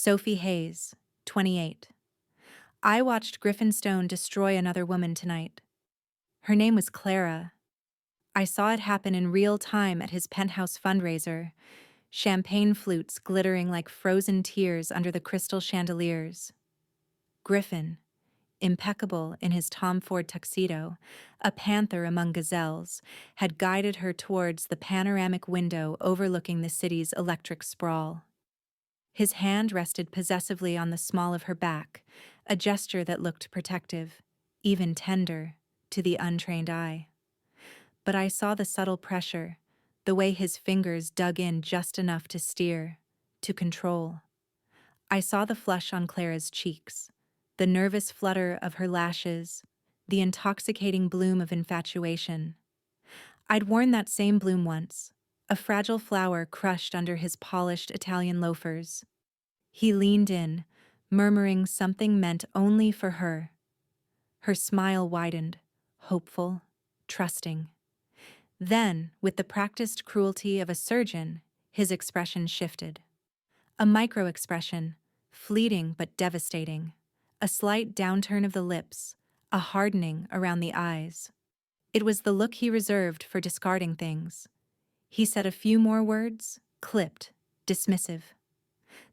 Sophie Hayes, 28. I watched Griffin Stone destroy another woman tonight. Her name was Clara. I saw it happen in real time at his penthouse fundraiser, champagne flutes glittering like frozen tears under the crystal chandeliers. Griffin, impeccable in his Tom Ford tuxedo, a panther among gazelles, had guided her towards the panoramic window overlooking the city's electric sprawl. His hand rested possessively on the small of her back, a gesture that looked protective, even tender, to the untrained eye. But I saw the subtle pressure, the way his fingers dug in just enough to steer, to control. I saw the flush on Clara's cheeks, the nervous flutter of her lashes, the intoxicating bloom of infatuation. I'd worn that same bloom once, a fragile flower crushed under his polished Italian loafers. He leaned in, murmuring something meant only for her. Her smile widened, hopeful, trusting. Then, with the practiced cruelty of a surgeon, his expression shifted. A micro-expression, fleeting but devastating. A slight downturn of the lips, a hardening around the eyes. It was the look he reserved for discarding things. He said a few more words, clipped, dismissive.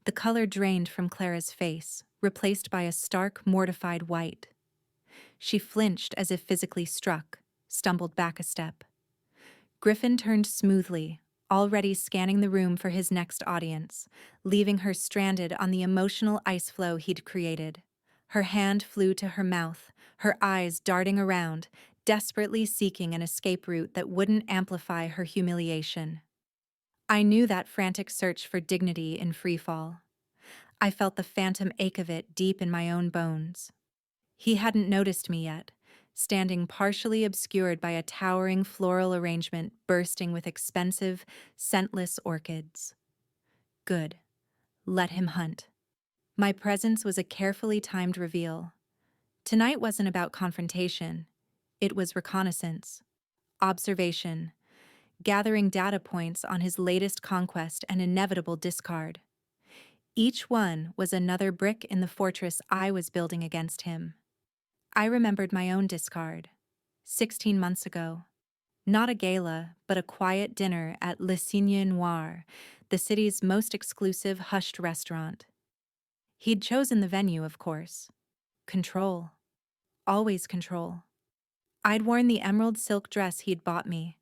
The color drained from Clara's face, replaced by a stark, mortified white. She flinched as if physically struck, stumbled back a step. Griffin turned smoothly, already scanning the room for his next audience, leaving her stranded on the emotional ice floe he'd created. Her hand flew to her mouth, her eyes darting around, desperately seeking an escape route that wouldn't amplify her humiliation. I knew that frantic search for dignity in freefall. I felt the phantom ache of it deep in my own bones. He hadn't noticed me yet, standing partially obscured by a towering floral arrangement bursting with expensive, scentless orchids. Good. Let him hunt. My presence was a carefully timed reveal. Tonight wasn't about confrontation. It was reconnaissance, observation, gathering data points on his latest conquest and inevitable discard. Each one was another brick in the fortress I was building against him. I remembered my own discard, 16 months ago. Not a gala, but a quiet dinner at Le Cygne Noir, the city's most exclusive hushed restaurant. He'd chosen the venue, of course. Control. Always control. I'd worn the emerald silk dress he'd bought me,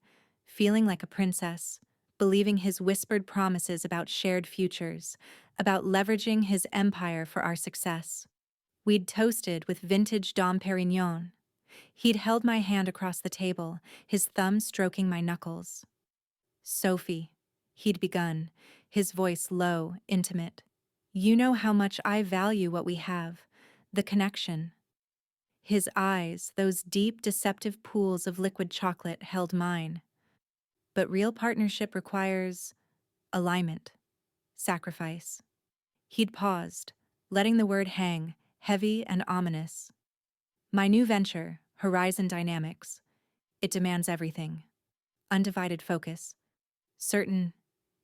feeling like a princess, believing his whispered promises about shared futures, about leveraging his empire for our success. We'd toasted with vintage Dom Perignon. He'd held my hand across the table, his thumb stroking my knuckles. Sophie, he'd begun, his voice low, intimate. You know how much I value what we have, the connection. His eyes, those deep, deceptive pools of liquid chocolate, held mine. But real partnership requires alignment, sacrifice. He'd paused, letting the word hang, heavy and ominous. My new venture, Horizon Dynamics, it demands everything. Undivided focus. Certain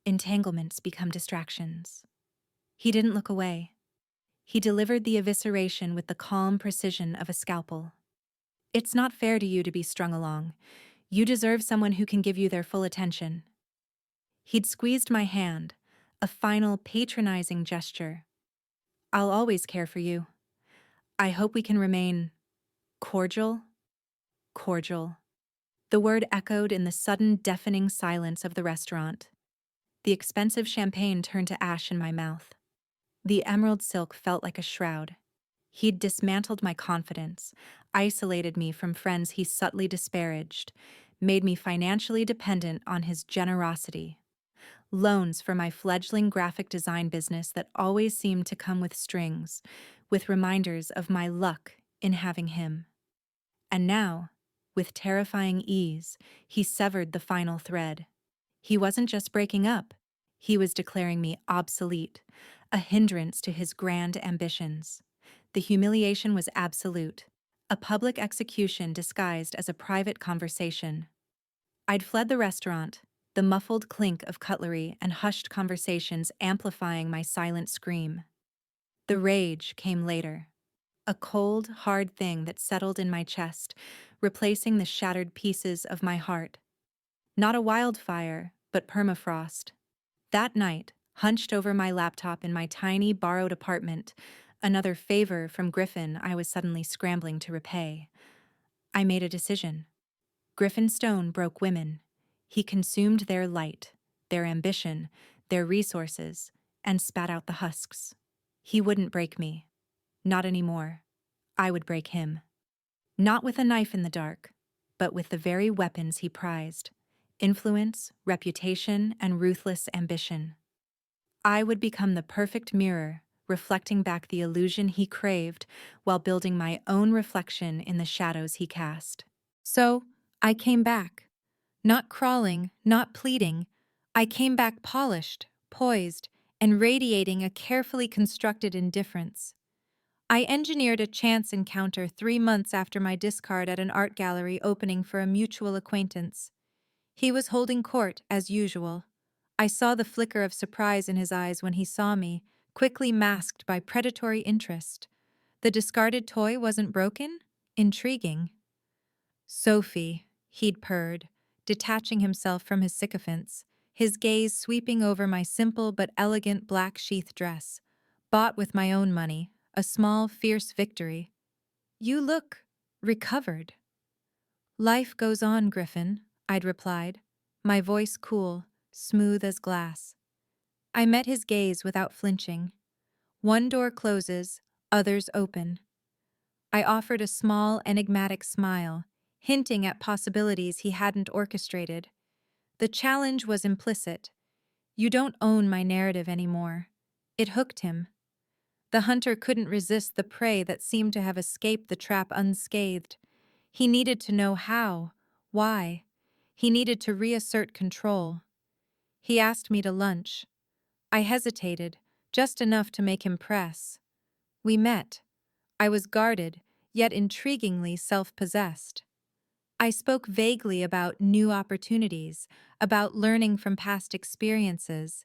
entanglements become distractions. He didn't look away. He delivered the evisceration with the calm precision of a scalpel. It's not fair to you to be strung along. You deserve someone who can give you their full attention. He'd squeezed my hand, a final patronizing gesture. I'll always care for you. I hope we can remain cordial. Cordial. The word echoed in the sudden deafening silence of the restaurant. The expensive champagne turned to ash in my mouth. The emerald silk felt like a shroud. He'd dismantled my confidence, isolated me from friends he subtly disparaged, made me financially dependent on his generosity. Loans for my fledgling graphic design business that always seemed to come with strings, with reminders of my luck in having him. And now, with terrifying ease, he severed the final thread. He wasn't just breaking up, he was declaring me obsolete, a hindrance to his grand ambitions. The humiliation was absolute, a public execution disguised as a private conversation. I'd fled the restaurant, the muffled clink of cutlery and hushed conversations amplifying my silent scream. The rage came later. A cold, hard thing that settled in my chest, replacing the shattered pieces of my heart. Not a wildfire, but permafrost. That night, hunched over my laptop in my tiny, borrowed apartment, another favor from Griffin I was suddenly scrambling to repay, I made a decision. Griffin Stone broke women. He consumed their light, their ambition, their resources, and spat out the husks. He wouldn't break me. Not anymore. I would break him. Not with a knife in the dark, but with the very weapons he prized: influence, reputation, and ruthless ambition. I would become the perfect mirror, reflecting back the illusion he craved while building my own reflection in the shadows he cast. So, I came back. Not crawling, not pleading. I came back polished, poised, and radiating a carefully constructed indifference. I engineered a chance encounter 3 months after my discard at an art gallery opening for a mutual acquaintance. He was holding court, as usual. I saw the flicker of surprise in his eyes when he saw me, quickly masked by predatory interest. The discarded toy wasn't broken? Intriguing. Sophie, he'd purred, detaching himself from his sycophants, his gaze sweeping over my simple but elegant black sheath dress, bought with my own money, a small, fierce victory. You look recovered. Life goes on, Griffin, I'd replied, my voice cool, smooth as glass. I met his gaze without flinching. One door closes, others open. I offered a small, enigmatic smile, hinting at possibilities he hadn't orchestrated. The challenge was implicit. You don't own my narrative anymore. It hooked him. The hunter couldn't resist the prey that seemed to have escaped the trap unscathed. He needed to know how, why. He needed to reassert control. He asked me to lunch. I hesitated, just enough to make him press. We met. I was guarded, yet intriguingly self-possessed. I spoke vaguely about new opportunities, about learning from past experiences.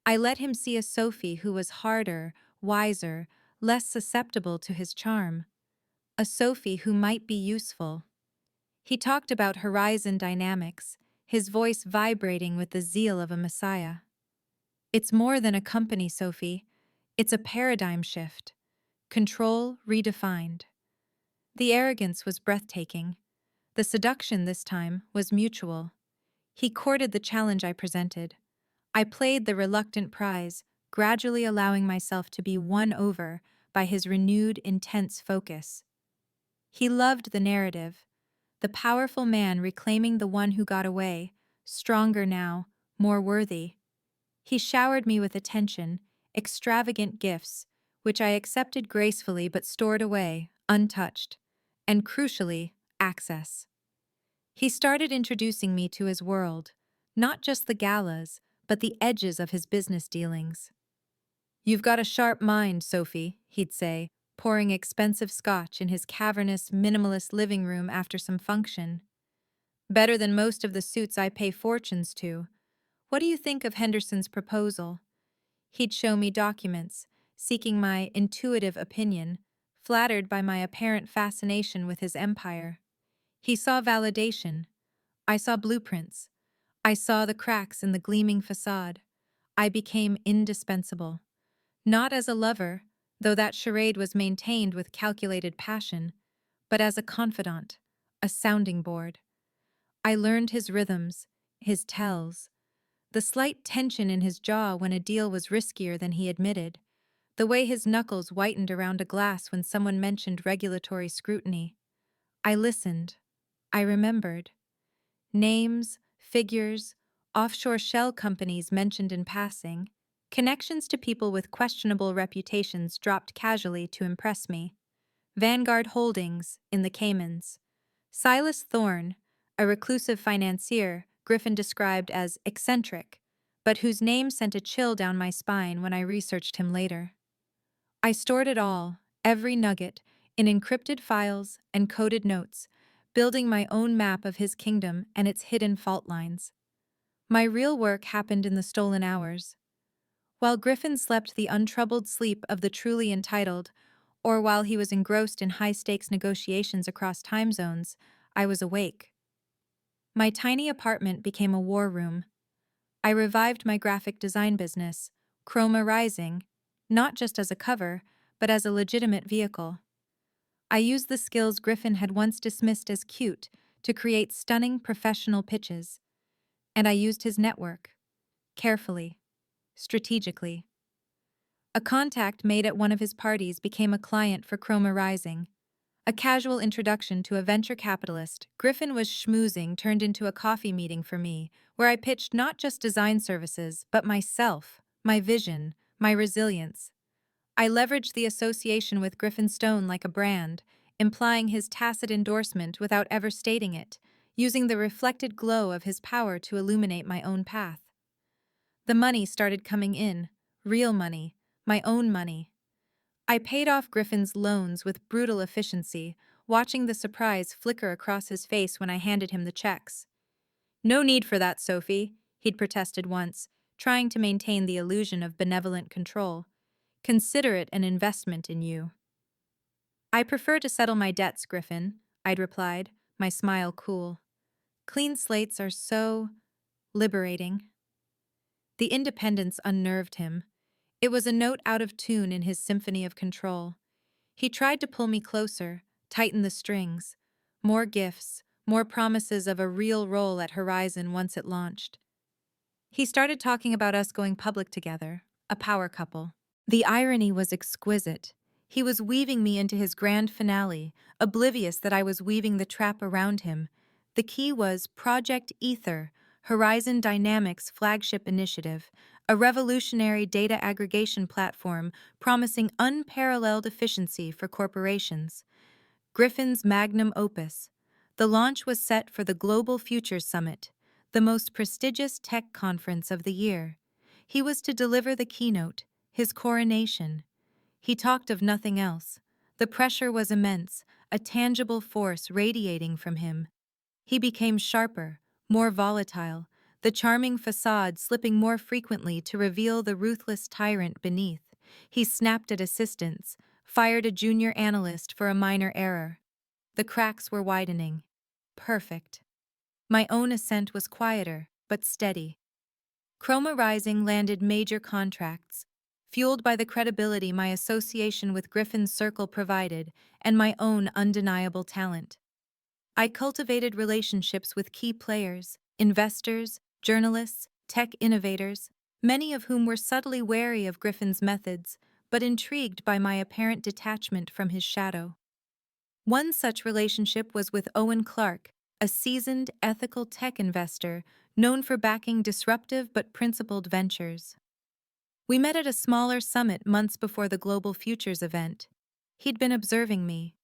I let him see a Sophie who was harder, wiser, less susceptible to his charm. A Sophie who might be useful. He talked about horizon dynamics, his voice vibrating with the zeal of a messiah. It's more than a company, Sophie. It's a paradigm shift. Control redefined. The arrogance was breathtaking. The seduction this time was mutual. He courted the challenge I presented. I played the reluctant prize, gradually allowing myself to be won over by his renewed, intense focus. He loved the narrative, the powerful man reclaiming the one who got away, stronger now, more worthy. He showered me with attention, extravagant gifts, which I accepted gracefully but stored away, untouched, and crucially, access. He started introducing me to his world, not just the galas, but the edges of his business dealings. You've got a sharp mind, Sophie, he'd say, pouring expensive scotch in his cavernous, minimalist living room after some function. Better than most of the suits I pay fortunes to. What do you think of Henderson's proposal? He'd show me documents, seeking my intuitive opinion, flattered by my apparent fascination with his empire. He saw validation. I saw blueprints. I saw the cracks in the gleaming facade. I became indispensable. Not as a lover, though that charade was maintained with calculated passion, but as a confidant, a sounding board. I learned his rhythms, his tells, the slight tension in his jaw when a deal was riskier than he admitted, the way his knuckles whitened around a glass when someone mentioned regulatory scrutiny. I listened. I remembered. Names, figures, offshore shell companies mentioned in passing, connections to people with questionable reputations dropped casually to impress me. Vanguard Holdings in the Caymans. Silas Thorne, a reclusive financier Griffin described as eccentric, but whose name sent a chill down my spine when I researched him later. I stored it all, every nugget, in encrypted files and coded notes, building my own map of his kingdom and its hidden fault lines. My real work happened in the stolen hours. While Griffin slept the untroubled sleep of the truly entitled, or while he was engrossed in high-stakes negotiations across time zones, I was awake. My tiny apartment became a war room. I revived my graphic design business, Chroma Rising, not just as a cover, but as a legitimate vehicle. I used the skills Griffin had once dismissed as cute to create stunning professional pitches. And I used his network. Carefully. Strategically. A contact made at one of his parties became a client for Chroma Rising. A casual introduction to a venture capitalist, Griffin was schmoozing, turned into a coffee meeting for me, where I pitched not just design services, but myself, my vision, my resilience. I leveraged the association with Griffin Stone like a brand, implying his tacit endorsement without ever stating it, using the reflected glow of his power to illuminate my own path. The money started coming in, real money, my own money. I paid off Griffin's loans with brutal efficiency, watching the surprise flicker across his face when I handed him the checks. "No need for that, Sophie," he'd protested once, trying to maintain the illusion of benevolent control. "Consider it an investment in you." "I prefer to settle my debts, Griffin," I'd replied, my smile cool. "Clean slates are so liberating." The independence unnerved him. It was a note out of tune in his symphony of control. He tried to pull me closer, tighten the strings. More gifts, more promises of a real role at Horizon once it launched. He started talking about us going public together, a power couple. The irony was exquisite. He was weaving me into his grand finale, oblivious that I was weaving the trap around him. The key was Project Ether, Horizon Dynamics' flagship initiative, a revolutionary data aggregation platform promising unparalleled efficiency for corporations. Griffin's magnum opus. The launch was set for the Global Futures Summit, the most prestigious tech conference of the year. He was to deliver the keynote, his coronation. He talked of nothing else. The pressure was immense, a tangible force radiating from him. He became sharper, more volatile, the charming facade slipping more frequently to reveal the ruthless tyrant beneath. He snapped at assistants, fired a junior analyst for a minor error. The cracks were widening. Perfect. My own ascent was quieter, but steady. Chroma Rising landed major contracts, fueled by the credibility my association with Griffin's Circle provided and my own undeniable talent. I cultivated relationships with key players, investors, journalists, tech innovators, many of whom were subtly wary of Griffin's methods, but intrigued by my apparent detachment from his shadow. One such relationship was with Owen Clark, a seasoned, ethical tech investor known for backing disruptive but principled ventures. We met at a smaller summit months before the Global Futures event. He'd been observing me.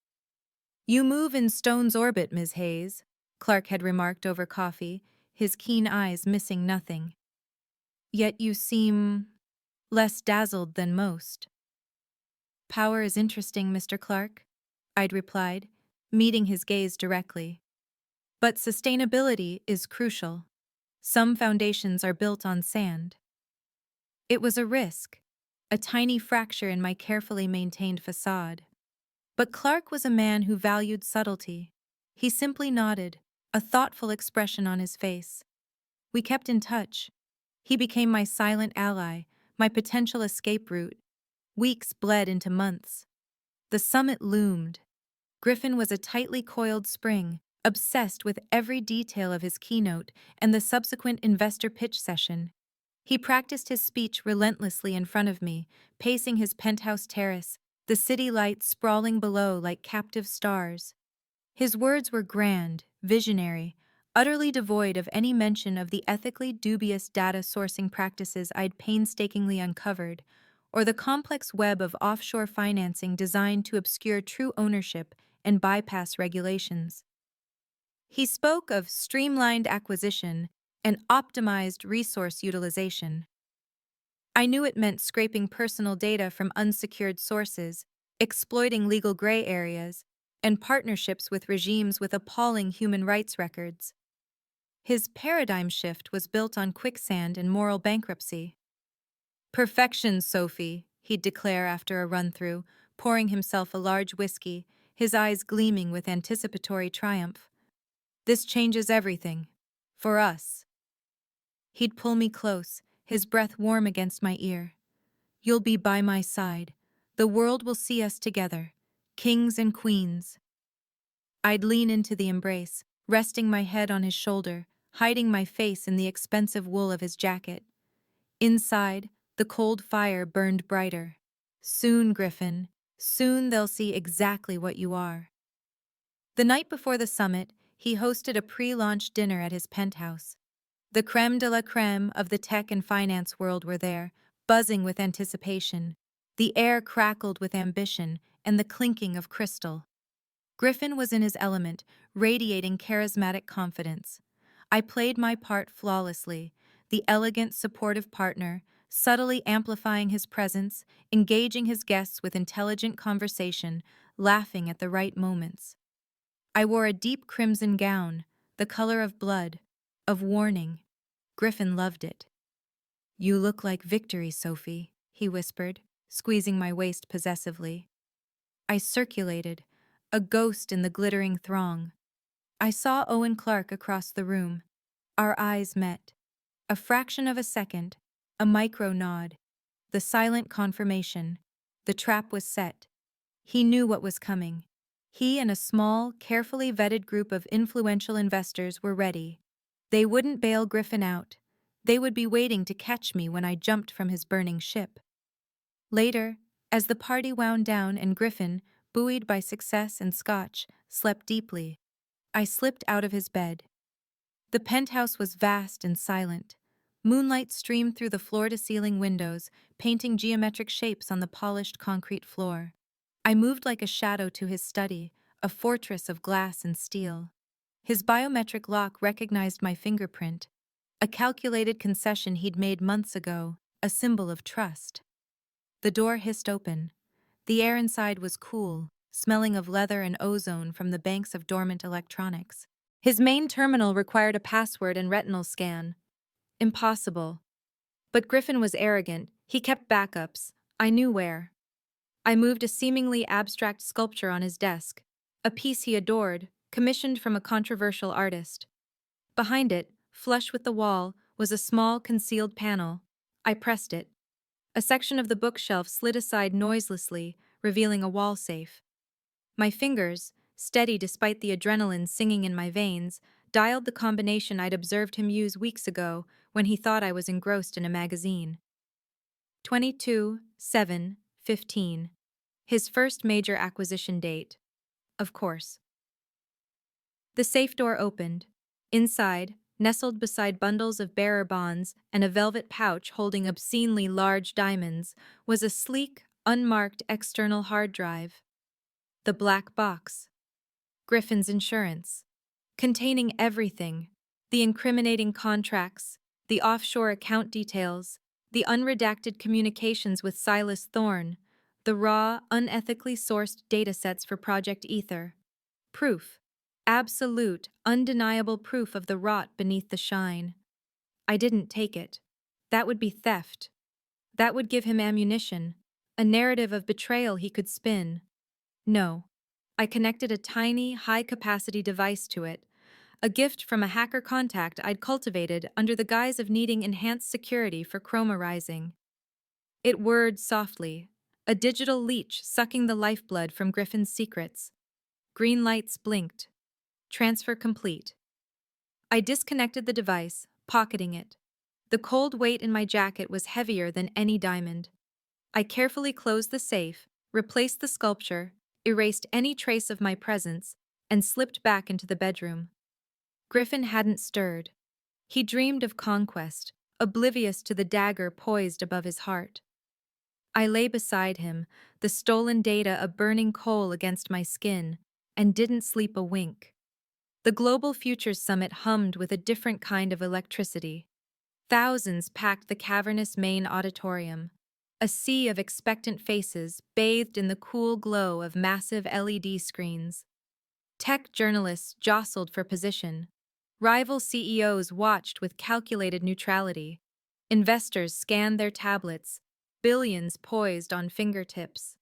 "You move in Stone's orbit, Ms. Hayes," Clark had remarked over coffee, his keen eyes missing nothing. "Yet you seem less dazzled than most." "Power is interesting, Mr. Clark," I'd replied, meeting his gaze directly. "But sustainability is crucial. Some foundations are built on sand." It was a risk, a tiny fracture in my carefully maintained facade. But Clark was a man who valued subtlety. He simply nodded, a thoughtful expression on his face. We kept in touch. He became my silent ally, my potential escape route. Weeks bled into months. The summit loomed. Griffin was a tightly coiled spring, obsessed with every detail of his keynote and the subsequent investor pitch session. He practiced his speech relentlessly in front of me, pacing his penthouse terrace, the city lights sprawling below like captive stars. His words were grand, visionary, utterly devoid of any mention of the ethically dubious data sourcing practices I'd painstakingly uncovered, or the complex web of offshore financing designed to obscure true ownership and bypass regulations. He spoke of streamlined acquisition and optimized resource utilization. I knew it meant scraping personal data from unsecured sources, exploiting legal gray areas, and partnerships with regimes with appalling human rights records. His paradigm shift was built on quicksand and moral bankruptcy. Perfection, Sophie, he'd declare after a run-through, pouring himself a large whiskey, his eyes gleaming with anticipatory triumph. This changes everything. For us. He'd pull me close, his breath warm against my ear. You'll be by my side. The world will see us together, kings and queens. I'd lean into the embrace, resting my head on his shoulder, hiding my face in the expensive wool of his jacket. Inside, the cold fire burned brighter. Soon, Griffin, soon they'll see exactly what you are. The night before the summit, he hosted a pre-launch dinner at his penthouse. The creme de la creme of the tech and finance world were there, buzzing with anticipation. The air crackled with ambition and the clinking of crystal. Griffin was in his element, radiating charismatic confidence. I played my part flawlessly, the elegant, supportive partner, subtly amplifying his presence, engaging his guests with intelligent conversation, laughing at the right moments. I wore a deep crimson gown, the color of blood, of warning. Griffin loved it. You look like victory, Sophie, he whispered, squeezing my waist possessively. I circulated, a ghost in the glittering throng. I saw Owen Clark across the room. Our eyes met. A fraction of a second, a micro nod, the silent confirmation. The trap was set. He knew what was coming. He and a small, carefully vetted group of influential investors were ready. They wouldn't bail Griffin out. They would be waiting to catch me when I jumped from his burning ship. Later, as the party wound down and Griffin, buoyed by success and scotch, slept deeply, I slipped out of his bed. The penthouse was vast and silent. Moonlight streamed through the floor-to-ceiling windows, painting geometric shapes on the polished concrete floor. I moved like a shadow to his study, a fortress of glass and steel. His biometric lock recognized my fingerprint, a calculated concession he'd made months ago, a symbol of trust. The door hissed open. The air inside was cool, smelling of leather and ozone from the banks of dormant electronics. His main terminal required a password and retinal scan. Impossible. But Griffin was arrogant. He kept backups. I knew where. I moved a seemingly abstract sculpture on his desk, a piece he adored, commissioned from a controversial artist. Behind it, flush with the wall, was a small, concealed panel. I pressed it. A section of the bookshelf slid aside noiselessly, revealing a wall safe. My fingers, steady despite the adrenaline singing in my veins, dialed the combination I'd observed him use weeks ago when he thought I was engrossed in a magazine. 22/7/15. His first major acquisition date. Of course. The safe door opened. Inside, nestled beside bundles of bearer bonds and a velvet pouch holding obscenely large diamonds, was a sleek, unmarked external hard drive. The black box. Griffin's insurance. Containing everything: the incriminating contracts, the offshore account details, the unredacted communications with Silas Thorne, the raw, unethically sourced datasets for Project Ether. Proof. Absolute, undeniable proof of the rot beneath the shine. I didn't take it. That would be theft. That would give him ammunition, a narrative of betrayal he could spin. No. I connected a tiny, high-capacity device to it, a gift from a hacker contact I'd cultivated under the guise of needing enhanced security for chroma rising. It whirred softly, a digital leech sucking the lifeblood from Griffin's secrets. Green lights blinked. Transfer complete. I disconnected the device, pocketing it. The cold weight in my jacket was heavier than any diamond. I carefully closed the safe, replaced the sculpture, erased any trace of my presence, and slipped back into the bedroom. Griffin hadn't stirred. He dreamed of conquest, oblivious to the dagger poised above his heart. I lay beside him, the stolen data a burning coal against my skin, and didn't sleep a wink. The Global Futures Summit hummed with a different kind of electricity. Thousands packed the cavernous main auditorium. A sea of expectant faces bathed in the cool glow of massive LED screens. Tech journalists jostled for position. Rival CEOs watched with calculated neutrality. Investors scanned their tablets, billions poised on fingertips.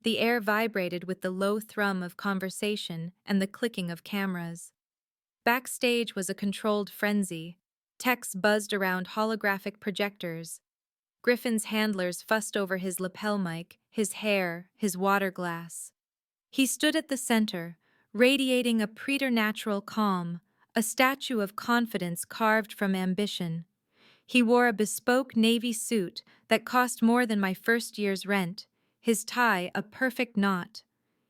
The air vibrated with the low thrum of conversation and the clicking of cameras. Backstage was a controlled frenzy. Techs buzzed around holographic projectors. Griffin's handlers fussed over his lapel mic, his hair, his water glass. He stood at the center, radiating a preternatural calm, a statue of confidence carved from ambition. He wore a bespoke navy suit that cost more than my first year's rent, his tie a perfect knot.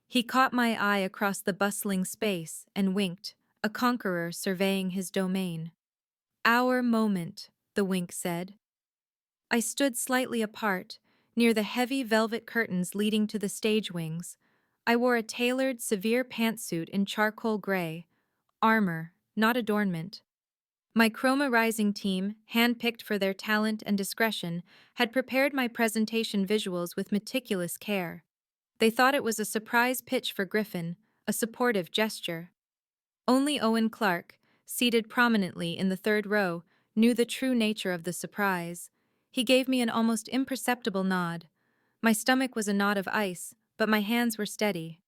He caught my eye across the bustling space and winked, a conqueror surveying his domain. "Our moment," the wink said. I stood slightly apart, near the heavy velvet curtains leading to the stage wings. I wore a tailored, severe pantsuit in charcoal gray, armor, not adornment. My Chroma Rising team, handpicked for their talent and discretion, had prepared my presentation visuals with meticulous care. They thought it was a surprise pitch for Griffin, a supportive gesture. Only Owen Clark, seated prominently in the third row, knew the true nature of the surprise. He gave me an almost imperceptible nod. My stomach was a knot of ice, but my hands were steady.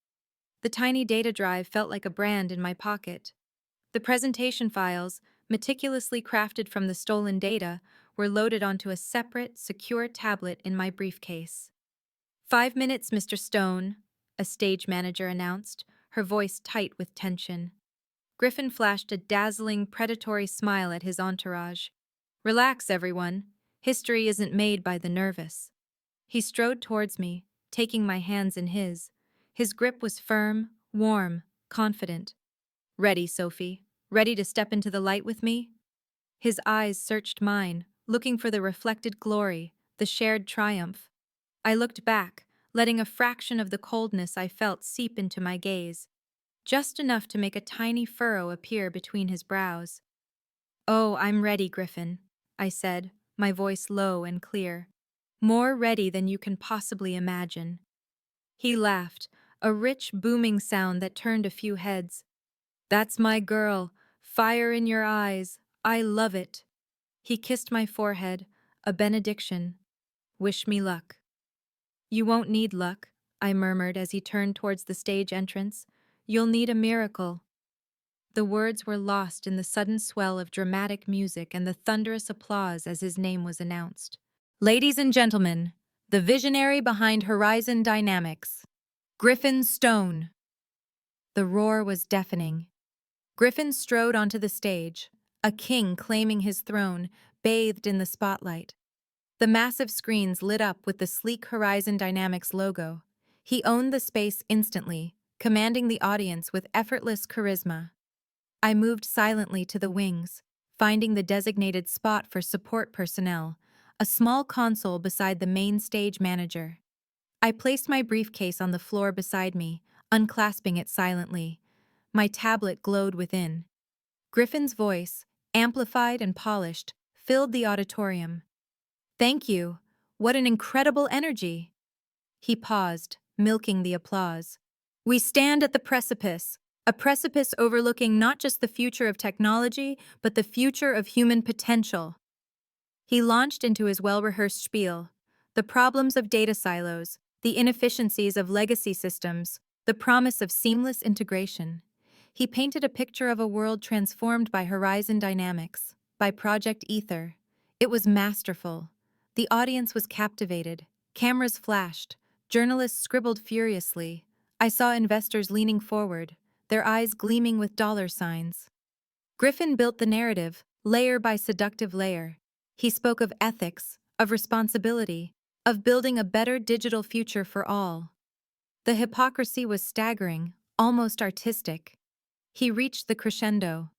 The tiny data drive felt like a brand in my pocket. The presentation files, meticulously crafted from the stolen data, were loaded onto a separate, secure tablet in my briefcase. "5 minutes, Mr. Stone," a stage manager announced, her voice tight with tension. Griffin flashed a dazzling, predatory smile at his entourage. "Relax, everyone. History isn't made by the nervous." He strode towards me, taking my hands in his. His grip was firm, warm, confident. "Ready, Sophie? Ready to step into the light with me?" His eyes searched mine, looking for the reflected glory, the shared triumph. I looked back, letting a fraction of the coldness I felt seep into my gaze, just enough to make a tiny furrow appear between his brows. "Oh, I'm ready, Griffin," I said, my voice low and clear. "More ready than you can possibly imagine." He laughed, a rich, booming sound that turned a few heads. "That's my girl. Fire in your eyes. I love it." He kissed my forehead, a benediction. "Wish me luck." "You won't need luck," I murmured as he turned towards the stage entrance. "You'll need a miracle." The words were lost in the sudden swell of dramatic music and the thunderous applause as his name was announced. "Ladies and gentlemen, the visionary behind Horizon Dynamics, Griffin Stone." The roar was deafening. Griffin strode onto the stage, a king claiming his throne, bathed in the spotlight. The massive screens lit up with the sleek Horizon Dynamics logo. He owned the space instantly, commanding the audience with effortless charisma. I moved silently to the wings, finding the designated spot for support personnel, a small console beside the main stage manager. I placed my briefcase on the floor beside me, unclasping it silently. My tablet glowed within. Griffin's voice, amplified and polished, filled the auditorium. "Thank you. What an incredible energy." He paused, milking the applause. "We stand at the precipice, a precipice overlooking not just the future of technology, but the future of human potential." He launched into his well-rehearsed spiel. The problems of data silos, the inefficiencies of legacy systems, the promise of seamless integration. He painted a picture of a world transformed by Horizon Dynamics, by Project Ether. It was masterful. The audience was captivated. Cameras flashed. Journalists scribbled furiously. I saw investors leaning forward, their eyes gleaming with dollar signs. Griffin built the narrative, layer by seductive layer. He spoke of ethics, of responsibility, of building a better digital future for all. The hypocrisy was staggering, almost artistic. He reached the crescendo.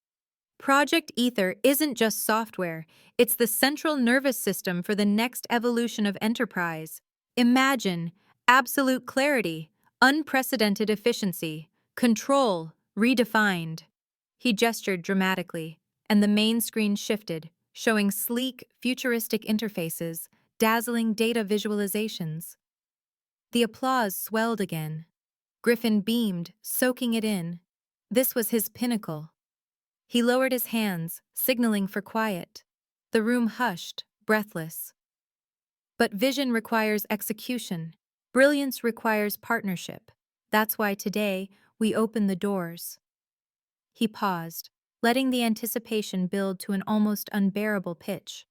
"Project Ether isn't just software, it's the central nervous system for the next evolution of enterprise. Imagine absolute clarity, unprecedented efficiency, control, redefined." He gestured dramatically, and the main screen shifted, showing sleek, futuristic interfaces, dazzling data visualizations. The applause swelled again. Griffin beamed, soaking it in. This was his pinnacle. He lowered his hands, signaling for quiet. The room hushed, breathless. But vision requires execution. Brilliance requires partnership. That's why today, we open the doors. He paused, letting the anticipation build to an almost unbearable pitch.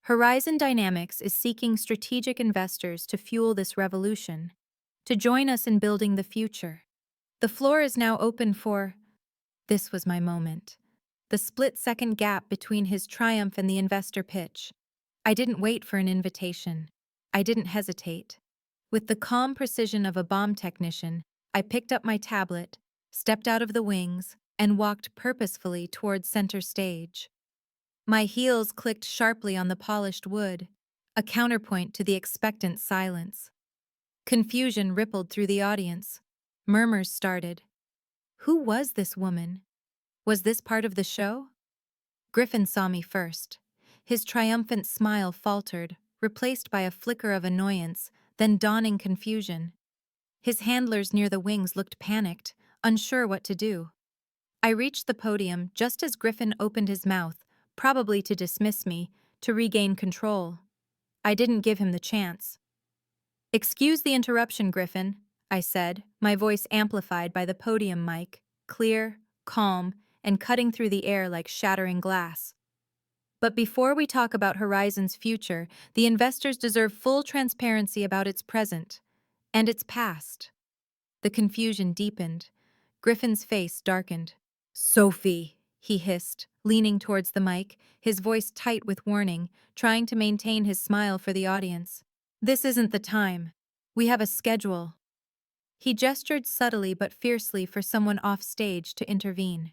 Horizon Dynamics is seeking strategic investors to fuel this revolution, to join us in building the future. The floor is now open for... This was my moment. The split-second gap between his triumph and the investor pitch. I didn't wait for an invitation. I didn't hesitate. With the calm precision of a bomb technician, I picked up my tablet, stepped out of the wings, and walked purposefully toward center stage. My heels clicked sharply on the polished wood, a counterpoint to the expectant silence. Confusion rippled through the audience. Murmurs started. Who was this woman? Was this part of the show? Griffin saw me first. His triumphant smile faltered, replaced by a flicker of annoyance, then dawning confusion. His handlers near the wings looked panicked, unsure what to do. I reached the podium just as Griffin opened his mouth, probably to dismiss me, to regain control. I didn't give him the chance. "Excuse the interruption, Griffin," I said, my voice amplified by the podium mic, clear, calm, and cutting through the air like shattering glass. "But before we talk about Horizon's future, the investors deserve full transparency about its present and its past." The confusion deepened. Griffin's face darkened. "Sophie," he hissed, leaning towards the mic, his voice tight with warning, trying to maintain his smile for the audience. "This isn't the time. We have a schedule." He gestured subtly but fiercely for someone off stage to intervene.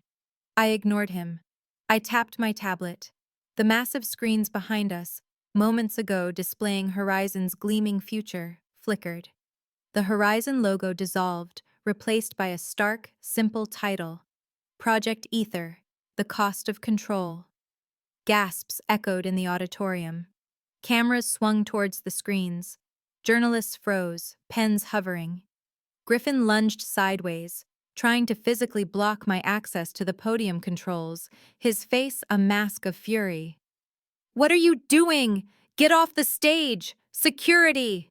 I ignored him. I tapped my tablet. The massive screens behind us, moments ago displaying Horizon's gleaming future, flickered. The Horizon logo dissolved, replaced by a stark, simple title: Project Ether, The Cost of Control. Gasps echoed in the auditorium. Cameras swung towards the screens. Journalists froze, pens hovering. Griffin lunged sideways, trying to physically block my access to the podium controls, his face a mask of fury. "What are you doing? Get off the stage! Security!"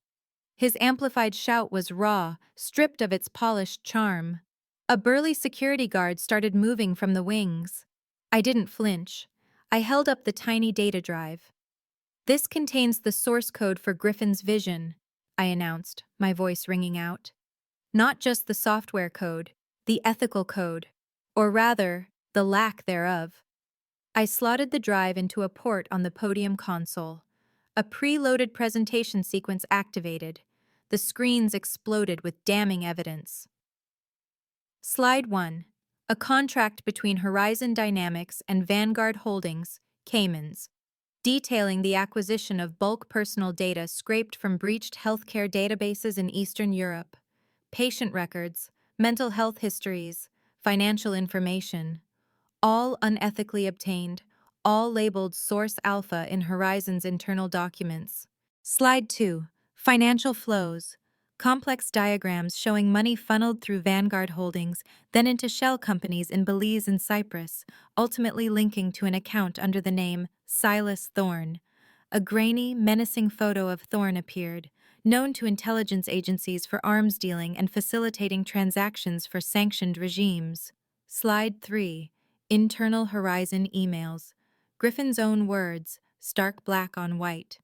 His amplified shout was raw, stripped of its polished charm. A burly security guard started moving from the wings. I didn't flinch. I held up the tiny data drive. "This contains the source code for Griffin's vision," I announced, my voice ringing out. "Not just the software code, the ethical code, or rather, the lack thereof." I slotted the drive into a port on the podium console. A preloaded presentation sequence activated. The screens exploded with damning evidence. Slide 1. A contract between Horizon Dynamics and Vanguard Holdings, Caymans, detailing the acquisition of bulk personal data scraped from breached healthcare databases in Eastern Europe. Patient records, mental health histories, financial information, all unethically obtained, all labeled Source Alpha in Horizon's internal documents. Slide 2. Financial flows. Complex diagrams showing money funneled through Vanguard Holdings, then into shell companies in Belize and Cyprus, ultimately linking to an account under the name Silas Thorne. A grainy, menacing photo of Thorne appeared, known to intelligence agencies for arms dealing and facilitating transactions for sanctioned regimes. Slide 3. Internal Horizon emails. Griffin's own words, stark black on white.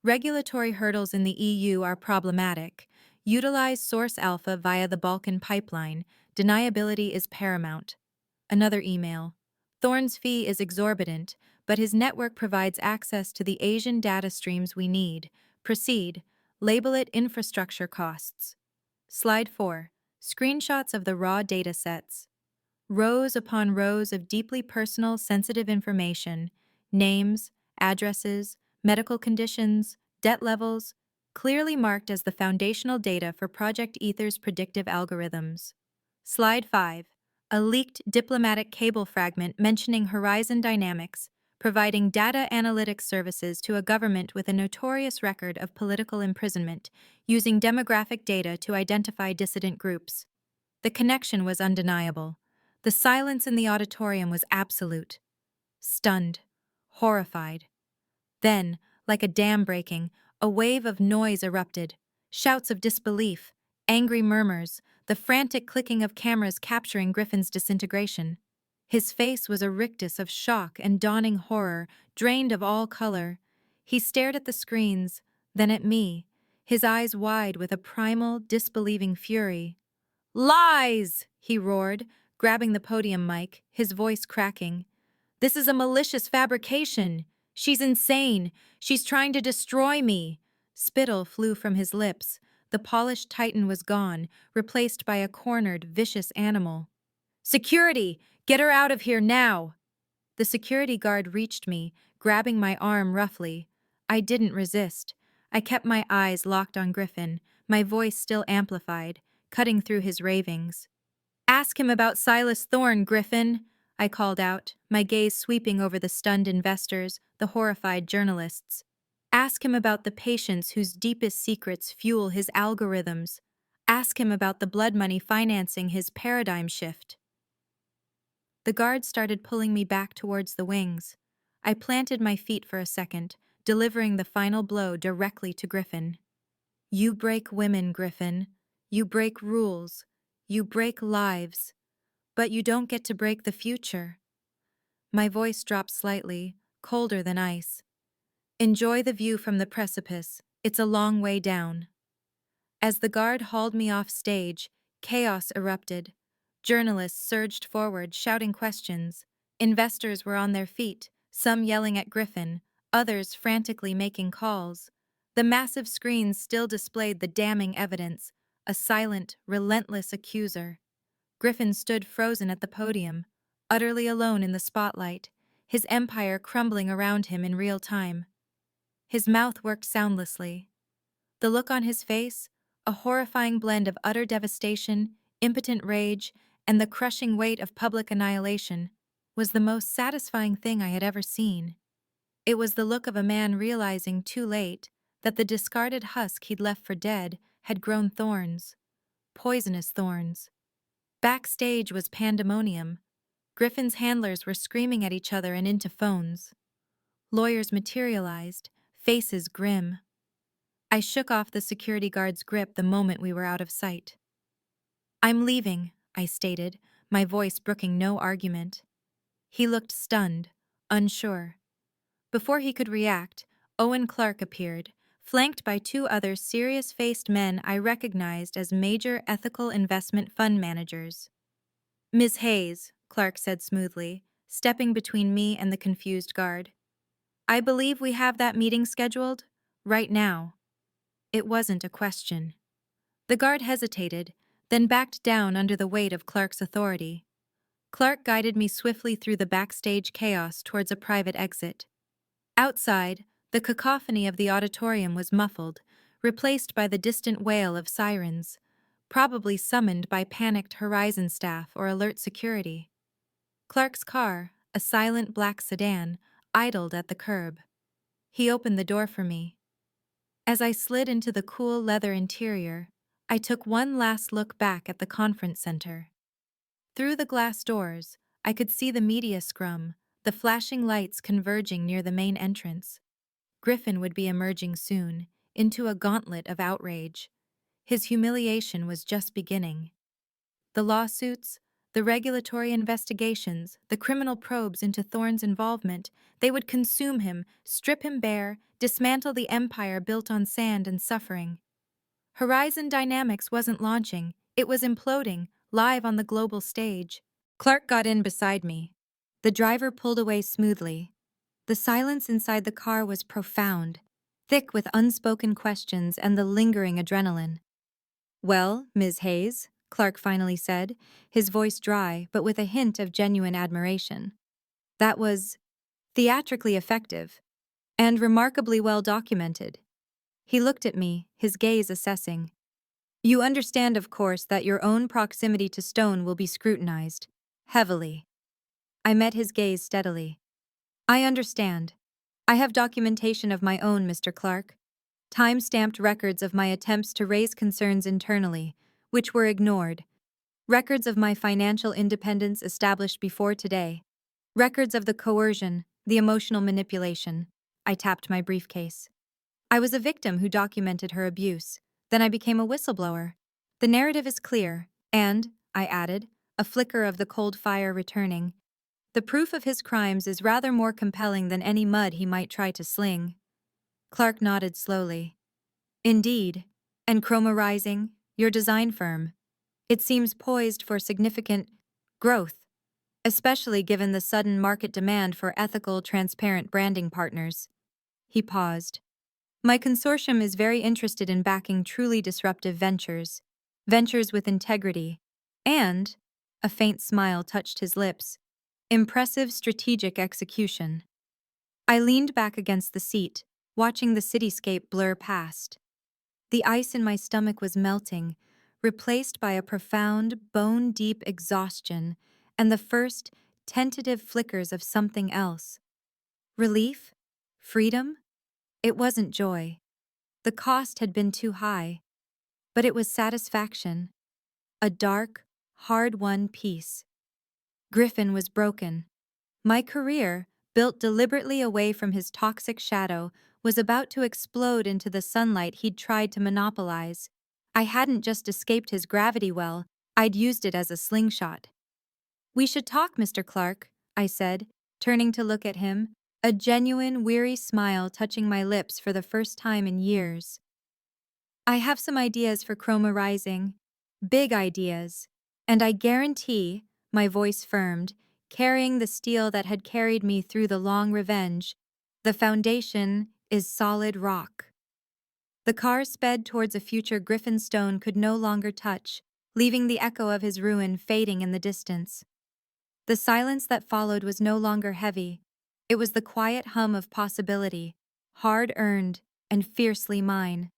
Regulatory hurdles in the EU are problematic. Utilize Source Alpha via the Balkan pipeline. Deniability is paramount. Another email. Thorne's fee is exorbitant, but his network provides access to the Asian data streams we need. Proceed. Label it infrastructure costs. Slide 4. Screenshots of the raw data sets. Rows upon rows of deeply personal, sensitive information, names, addresses, medical conditions, debt levels, clearly marked as the foundational data for Project Ether's predictive algorithms. Slide 5. A leaked diplomatic cable fragment mentioning Horizon Dynamics, providing data analytics services to a government with a notorious record of political imprisonment, using demographic data to identify dissident groups. The connection was undeniable. The silence in the auditorium was absolute. Stunned. Horrified. Then, like a dam breaking, a wave of noise erupted. Shouts of disbelief, angry murmurs, the frantic clicking of cameras capturing Griffin's disintegration. His face was a rictus of shock and dawning horror, drained of all color. He stared at the screens, then at me, his eyes wide with a primal, disbelieving fury. "Lies!" he roared, grabbing the podium mic, his voice cracking. "This is a malicious fabrication. She's insane. She's trying to destroy me." Spittle flew from his lips. The polished titan was gone, replaced by a cornered, vicious animal. "Security! Get her out of here now!" The security guard reached me, grabbing my arm roughly. I didn't resist. I kept my eyes locked on Griffin, my voice still amplified, cutting through his ravings. "Ask him about Silas Thorne, Griffin," I called out, my gaze sweeping over the stunned investors, the horrified journalists. "Ask him about the patients whose deepest secrets fuel his algorithms. Ask him about the blood money financing his paradigm shift." The guard started pulling me back towards the wings. I planted my feet for a second, delivering the final blow directly to Griffin. "You break women, Griffin. You break rules. You break lives. But you don't get to break the future." My voice dropped slightly, colder than ice. "Enjoy the view from the precipice. It's a long way down." As the guard hauled me off stage, chaos erupted. Journalists surged forward, shouting questions. Investors were on their feet, some yelling at Griffin, others frantically making calls. The massive screens still displayed the damning evidence, a silent, relentless accuser. Griffin stood frozen at the podium, utterly alone in the spotlight, his empire crumbling around him in real time. His mouth worked soundlessly. The look on his face, a horrifying blend of utter devastation, impotent rage, and the crushing weight of public annihilation, was the most satisfying thing I had ever seen. It was the look of a man realizing too late that the discarded husk he'd left for dead had grown thorns. Poisonous thorns. Backstage was pandemonium. Griffin's handlers were screaming at each other and into phones. Lawyers materialized, faces grim. I shook off the security guard's grip the moment we were out of sight. "I'm leaving," I stated, my voice brooking no argument. He looked stunned, unsure. Before he could react, Owen Clark appeared, flanked by two other serious-faced men I recognized as major ethical investment fund managers. "Ms. Hayes," Clark said smoothly, stepping between me and the confused guard. "I believe we have that meeting scheduled right now." It wasn't a question. The guard hesitated, then backed down under the weight of Clark's authority. Clark guided me swiftly through the backstage chaos towards a private exit. Outside, the cacophony of the auditorium was muffled, replaced by the distant wail of sirens, probably summoned by panicked Horizon staff or alert security. Clark's car, a silent black sedan, idled at the curb. He opened the door for me. As I slid into the cool leather interior, I took one last look back at the conference center. Through the glass doors, I could see the media scrum, the flashing lights converging near the main entrance. Griffin would be emerging soon, into a gauntlet of outrage. His humiliation was just beginning. The lawsuits, the regulatory investigations, the criminal probes into Thorne's involvement, they would consume him, strip him bare, dismantle the empire built on sand and suffering. Horizon Dynamics wasn't launching, it was imploding, live on the global stage. Clark got in beside me. The driver pulled away smoothly. The silence inside the car was profound, thick with unspoken questions and the lingering adrenaline. "Well, Ms. Hayes," Clark finally said, his voice dry but with a hint of genuine admiration. "That was theatrically effective and remarkably well documented." He looked at me, his gaze assessing. "You understand, of course, that your own proximity to Stone will be scrutinized. Heavily." I met his gaze steadily. "I understand. I have documentation of my own, Mr. Clark. Time-stamped records of my attempts to raise concerns internally, which were ignored. Records of my financial independence established before today. Records of the coercion, the emotional manipulation." I tapped my briefcase. I was a victim who documented her abuse. Then I became a whistleblower. The narrative is clear, and, I added, a flicker of the cold fire returning, the proof of his crimes is rather more compelling than any mud he might try to sling. Clark nodded slowly. Indeed. And Chroma Rising, your design firm. It seems poised for significant growth, especially given the sudden market demand for ethical, transparent branding partners. He paused. My consortium is very interested in backing truly disruptive ventures, ventures with integrity, and, a faint smile touched his lips, impressive strategic execution. I leaned back against the seat, watching the cityscape blur past. The ice in my stomach was melting, replaced by a profound, bone-deep exhaustion and the first tentative flickers of something else. Relief? Freedom? It wasn't joy. The cost had been too high. But it was satisfaction. A dark, hard-won peace. Griffin was broken. My career, built deliberately away from his toxic shadow, was about to explode into the sunlight he'd tried to monopolize. I hadn't just escaped his gravity well, I'd used it as a slingshot. We should talk, Mr. Clark, I said, turning to look at him, a genuine, weary smile touching my lips for the first time in years. I have some ideas for Chroma Rising. Big ideas. And I guarantee, my voice firmed, carrying the steel that had carried me through the long revenge, the foundation is solid rock. The car sped towards a future Griffin Stone could no longer touch, leaving the echo of his ruin fading in the distance. The silence that followed was no longer heavy. It was the quiet hum of possibility, hard-earned and fiercely mine.